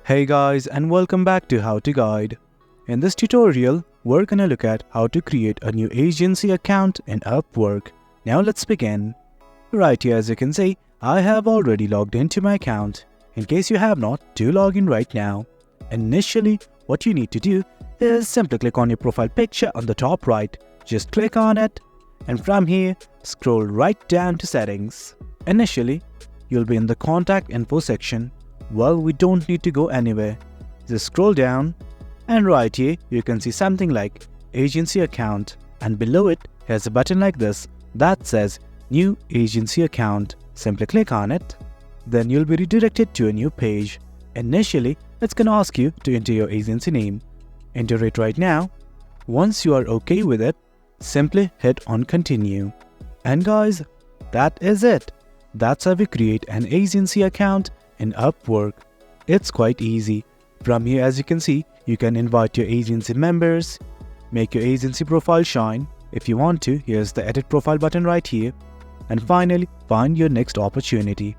Hey guys, and welcome back to How to Guide. In this tutorial, we're gonna look at how to create a new agency account in Upwork. Now let's begin. Right here, as you can see, I have already logged into my account. In case you have not, do log in right now. Initially, what you need to do is simply click on your profile picture on the top right. Just click on it, and from here, scroll right down to settings. Initially, you'll be in the contact info section. Well, we don't need to go anywhere. Just scroll down, and right here you can see something like agency account, and below it here's a button like this that says new agency account. Simply click on it. Then you'll be redirected to a new page. Initially, it's gonna ask you to enter your agency name. Enter it right now. Once you are okay with it, simply hit on continue. And guys, that is it. That's how we create an agency account in Upwork. It's quite easy. From here, as you can see, you can invite your agency members, make your agency profile shine. If you want to, here's the edit profile button right here. And finally, find your next opportunity.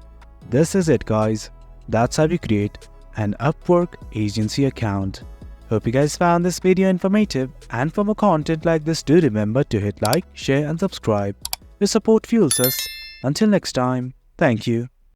This is it guys. That's how you create an Upwork agency account. Hope you guys found this video informative, and for more content like this, do remember to hit like, share and subscribe. Your support fuels us. Until next time, thank you.